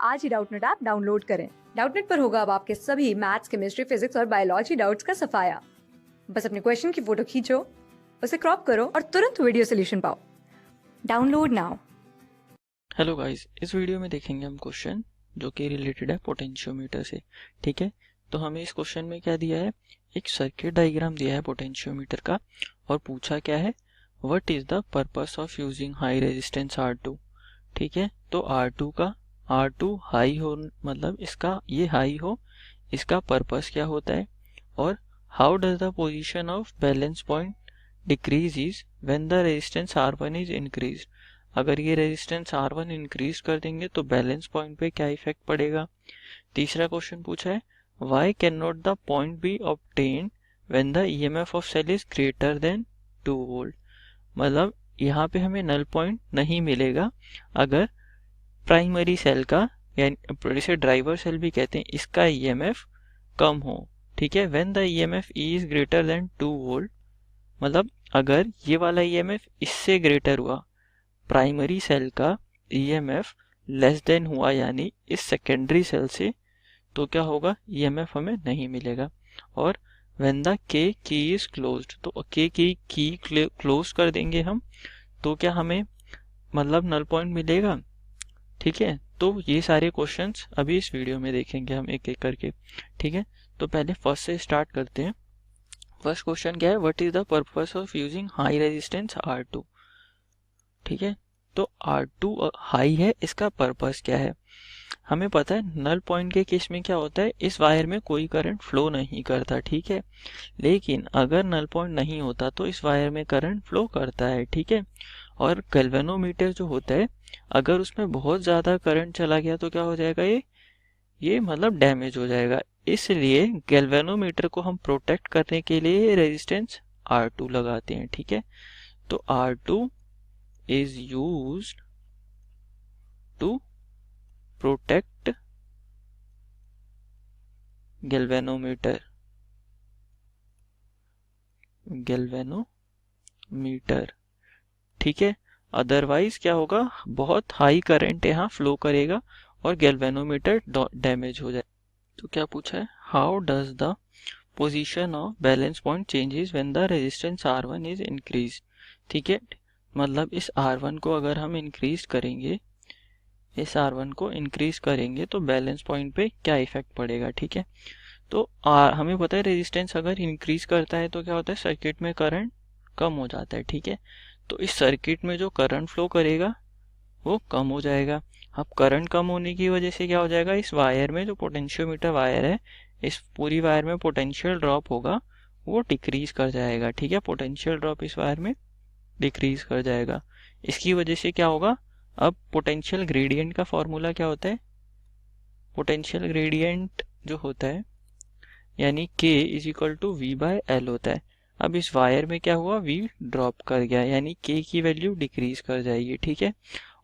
आज ही Doubtnut app download करें। Doubtnut पर होगा अब आपके सभी मैथ्स, केमिस्ट्री, फिजिक्स और बायोलॉजी डाउट्स का सफाया। बस अपने क्वेश्चन की फोटो खींचो, उसे क्रॉप करो और तुरंत वीडियो सोल्यूशन पाओ। Download now. हेलो गाइस, इस वीडियो में देखेंगे हम क्वेश्चन जो कि रिलेटेड है पोटेंशियोमीटर से। ठीक है, तो हमें इस क्वेश्चन में क्या दिया है, एक सर्किट डायग्राम दिया है पोटेंशियोमीटर का और पूछा क्या है, what is the purpose of using high resistance R2। ठीक है, तो R2 हाई हो, मतलब इसका ये हाई हो, इसका पर्पस क्या होता है, और how does the position of balance point decrease when the resistance R1 is increase. अगर ये रेजिस्टेंस R1 इंक्रीज कर देंगे तो बैलेंस पॉइंट पे क्या इफेक्ट पड़ेगा। तीसरा क्वेश्चन पूछा है, why can not the point be obtained when the EMF of cell is greater than 2 volt. मतलब यहाँ पे हमें नल पॉइंट नहीं मिलेगा अगर प्राइमरी सेल का, यानी इसे ड्राइवर सेल भी कहते हैं, इसका ईएमएफ कम हो। ठीक है, when the EMF is greater than 2 volt, मतलब अगर ये वाला ईएमएफ इससे ग्रेटर हुआ, प्राइमरी सेल का ईएमएफ लेस देन हुआ यानी इस सेकेंडरी सेल से, तो क्या होगा, ईएमएफ हमें नहीं मिलेगा। और व्हेन द के की इज क्लोज्ड, तो के की क्लोज कर देंगे हम, तो क्या हमें मतलब नल पॉइंट मिलेगा। ठीक है, तो ये सारे क्वेश्चंस अभी इस वीडियो में देखेंगे हम एक एक करके। ठीक है, तो पहले फर्स्ट से स्टार्ट करते हैं। फर्स्ट क्वेश्चन क्या है, what is the purpose of using high resistance R2। ठीक है, तो R2 हाई है, इसका पर्पस क्या है। हमें पता है नल पॉइंट के केस में क्या होता है, इस वायर में कोई करंट फ्लो नहीं करता। ठीक है, लेकिन अगर नल पॉइंट नहीं होता तो इस वायर में करंट फ्लो करता है। ठीक है, और गैल्वेनोमीटर जो होता है, अगर उसमें बहुत ज़्यादा करंट चला गया तो क्या हो जाएगा, ये मतलब डैमेज हो जाएगा। इसलिए गैल्वेनोमीटर को हम प्रोटेक्ट करने के लिए रेजिस्टेंस R2 लगाते हैं। ठीक है, तो R2 is used to protect galvanometer। ठीक है, अदरवाइज क्या होगा, बहुत हाई करंट यहाँ फ्लो करेगा और गैल्वेनोमीटर डैमेज हो जाए। तो क्या पूछा है, how does the position of balance point changes when the resistance R1 is increase. ठीक है, मतलब इस R1 को अगर हम इंक्रीज करेंगे, इस R1 को इंक्रीज करेंगे तो बैलेंस पॉइंट पे क्या इफेक्ट पड़ेगा। ठीक है, तो हमें पता है रेजिस्टेंस अगर इंक्रीज करता है तो क्या होता है, सर्किट में करंट कम हो जाता है। ठीक है, तो इस सर्किट में जो करंट फ्लो करेगा वो कम हो जाएगा। अब करंट कम होने की वजह से क्या हो जाएगा, इस वायर में जो पोटेंशियोमीटर वायर है, इस पूरी वायर में पोटेंशियल ड्रॉप होगा, वो डिक्रीज कर जाएगा। ठीक है, पोटेंशियल ड्रॉप इस वायर में डिक्रीज कर जाएगा। इसकी वजह से क्या होगा, अब पोटेंशियल ग्रेडियंट का फॉर्मूला क्या होता है, पोटेंशियल ग्रेडियंट जो होता है यानी K is equal to V by L होता है। अब इस वायर में क्या हुआ, V ड्रॉप कर गया यानी K की वैल्यू डिक्रीज कर जाएगी। ठीक है,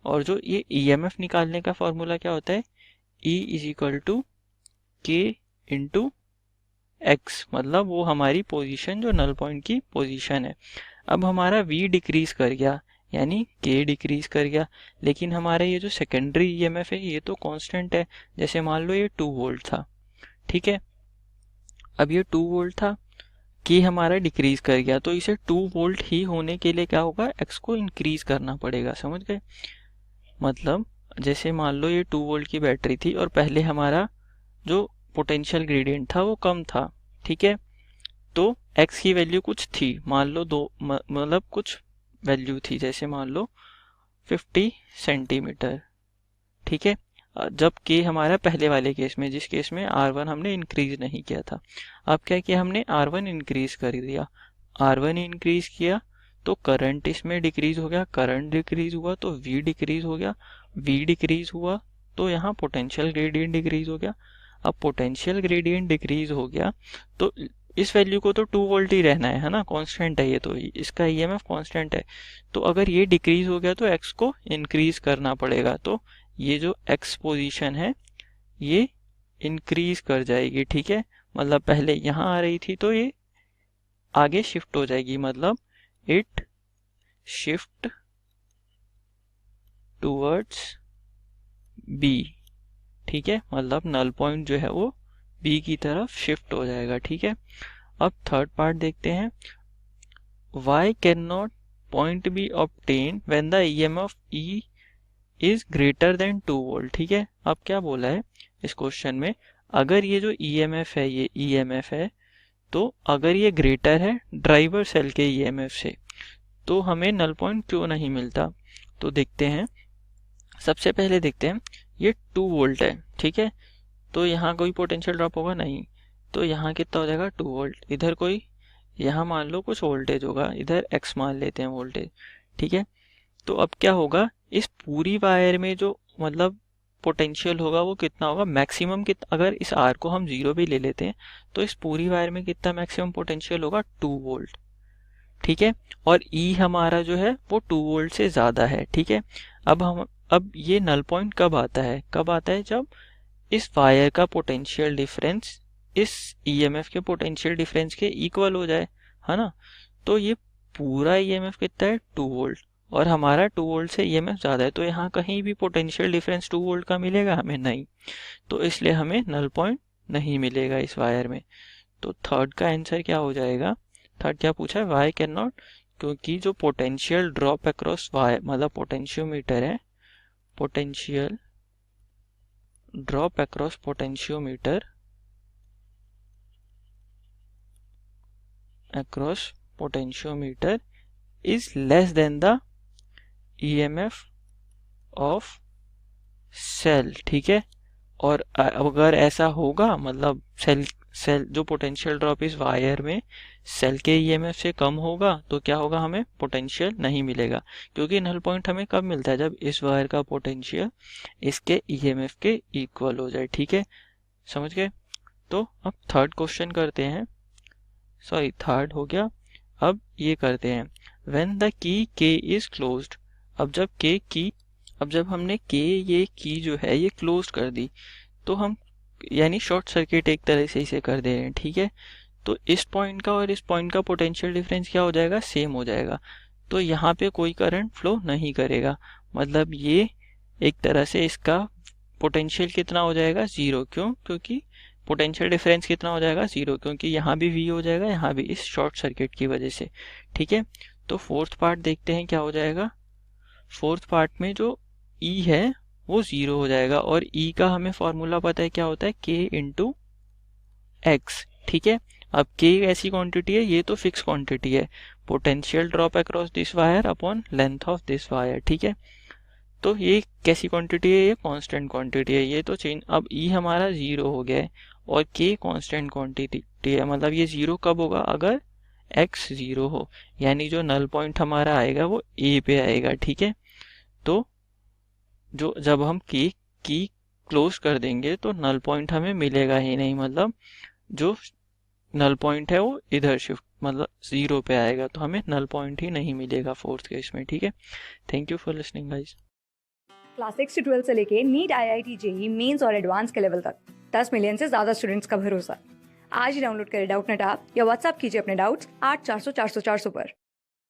और जो ये EMF निकालने का फॉर्मूला क्या होता है, E is equal to K into X, मतलब वो हमारी पोजीशन, जो नल पॉइंट की पोजीशन है। अब हमारा V डिक्रीज कर गया यानी K डिक्रीज कर गया, लेकिन हमारा ये जो सेकेंडरी EMF है ये तो कांस्टेंट है। जैसे मान लो ये 2 वोल्ट था। ठीक है, अब ये 2 वोल्ट था, K हमारा डिक्रीज कर गया, तो इसे 2 वोल्ट ही होने के लिए क्या होगा, X को इंक्रीज करना पड़ेगा। समझ गए, मतलब जैसे मान लो ये 2 वोल्ट की बैटरी थी और पहले हमारा जो पोटेंशियल ग्रेडियंट था वो कम था। ठीक है, तो X की वैल्यू कुछ थी, मान लो दो, मतलब कुछ वैल्यू थी, जैसे मान लो 50 सेंटीमीटर। ठीक है, जब K हमारा पहले वाले केस में, जिस केस में R1 हमने इंक्रीज नहीं किया था, अब क्या किया हमने, R1 इंक्रीज कर दिया। R1 इंक्रीज किया तो करंट इसमें डिक्रीज हो गया, करंट डिक्रीज हुआ तो V डिक्रीज हो गया, V डिक्रीज हुआ तो यहाँ पोटेंशियल ग्रेडियंट डिक्रीज हो गया। अब पोटेंशियल ग्रेडियंट डिक्रीज हो गया तो इस वैल्यू को तो 2 वोल्ट ही रहना है ना, कांस्टेंट है ये, तो इसका ईएमएफ कांस्टेंट है। तो अगर ये डिक्रीज हो गया तो X को इंक्रीज करना पड़ेगा, तो ये जो X पोजीशन है ये इंक्रीज कर जाएगी। ठीक है, मतलब पहले यहाँ आ रही थी तो ये आगे शिफ्ट हो जाएगी, मतलब इट शिफ्ट टूवर्ड्स B। ठीक है, मतलब नल पॉइंट जो है वो बी की तरफ शिफ्ट हो जाएगा। ठीक है, अब थर्ड पार्ट देखते हैं। Why can not point be obtain when the EMF E is greater than 2 volt. ठीक है, अब क्या बोला है इस क्वेश्चन में, अगर ये जो ईएमएफ है, ये ईएमएफ है, तो अगर ये ग्रेटर है ड्राइवर सेल के ईएमएफ से, तो हमें नल पॉइंट क्यों नहीं मिलता। तो देखते हैं, सबसे पहले देखते हैं, ये 2 वोल्ट है। ठीक है, तो यहाँ कोई पोटेंशियल ड्रॉप होगा नहीं, तो यहाँ कितना हो जाएगा 2 वोल्ट। इधर कोई, यहाँ मान लो कुछ वोल्टेज होगा, इधर x मान लेते हैं वोल्टेज। ठीक है, तो अब क्या होगा, इस पूरी वायर में जो मतलब पोटेंशियल होगा वो कितना होगा, मैक्सिमम कितना, अगर इस R को हम 0 भी ले लेते हैं तो इस पूरी वायर में कितना मैक्सिमम पोटेंशियल होगा, 2 वोल्ट। ठीक है, और E हमारा जो है वो 2 वोल्ट से ज़्यादा है। ठीक है, अब ये नल पॉइंट कब आता है, कब आता है, जब इस वायर का पोटेंशियल डिफरेंस इस ईएमएफ के पोटेंशियल डिफरेंस के इक्वल हो जाए, है ना। तो ये पूरा ईएमएफ कितना है, 2 वोल्ट, और हमारा 2 वोल्ट से ईएमएफ ज़्यादा है, तो यहाँ कहीं भी पोटेंशियल डिफरेंस 2 वोल्ट का मिलेगा हमें, नहीं, तो इसलिए हमें नल पॉइंट नहीं मिलेगा इस वायर में। तो थर्ड का आंसर क्या हो जाएगा, थर्ड क्या पूछा है, वाई कैन नॉट, क्योंकि जो पोटेंशियल ड्रॉप अक्रॉस वायर, मतलब पोटेंशियोमीटर है, potential drop across potentiometer is less than the EMF of cell। ठीक है, और अगर ऐसा होगा, मतलब सेल जो पोटेंशियल ड्रॉप इस वायर में सेल के ईएमएफ से कम होगा, तो क्या होगा, हमें पोटेंशियल नहीं मिलेगा, क्योंकि नल पॉइंट हमें कब मिलता है, जब इस वायर का पोटेंशियल इसके ईएमएफ के इक्वल हो जाए। ठीक है, समझ गए। तो अब थर्ड क्वेश्चन करते हैं, सॉरी थर्ड हो गया, अब ये करते हैं, व्हेन द की के इज क्लोज्ड। अब जब हमने के, ये की जो है ये क्लोज कर दी, तो हम यानी शॉर्ट सर्किट एक तरह से इसे कर दे रहे हैं। ठीक है, तो इस पॉइंट का और इस पॉइंट का पोटेंशियल डिफरेंस क्या हो जाएगा, सेम हो जाएगा, तो यहाँ पे कोई करंट फ्लो नहीं करेगा, मतलब ये एक तरह से इसका पोटेंशियल कितना हो जाएगा, 0। क्यों, क्योंकि पोटेंशियल डिफरेंस कितना हो जाएगा, 0, क्योंकि यहाँ भी V हो जाएगा, यहाँ भी, इस शॉर्ट सर्किट की वजह से। ठीक है, तो फोर्थ पार्ट देखते हैं क्या हो जाएगा। फोर्थ पार्ट में जो E है वो 0 हो जाएगा, और E का हमें फॉर्मूला पता है क्या होता है, K इंटू एक्स। ठीक है, अब K ऐसी क्वांटिटी है, ये तो फिक्स क्वांटिटी है, potential drop across this wire upon length of this wire. ठीक है, तो ये कैसी क्वांटिटी है, ये कांस्टेंट क्वांटिटी है, ये तो चेंज। अब E हमारा 0 हो गया है और K कांस्टेंट क्वांटिटी है, मतलब ये 0 कब होगा, अगर x 0 हो, यानी जो नल पॉइंट हमारा आएगा वो A पे आएगा। ठीक है, तो जो जब हम K की क्लोज कर देंगे तो नल पॉइंट हमें मिलेगा ही नहीं, मतलब जो नल पॉइंट है वो इधर शिफ्ट, मतलब 0 पे आएगा, तो हमें नल पॉइंट ही नहीं मिलेगा फोर्थ केस में। ठीक है, thank you for listening guys. Class 6 से 12 से लेके नीट, IIT, JEE मेंस और एडवांस के लेवल तक 10 मिलियन से ज्यादा स्टूडेंट्स का भरोसा। आज ही डाउनलोड करें डाउटनेट ऐप या व्हाट्सएप कीजिए अपने डाउट्स 8400 400 400 पर।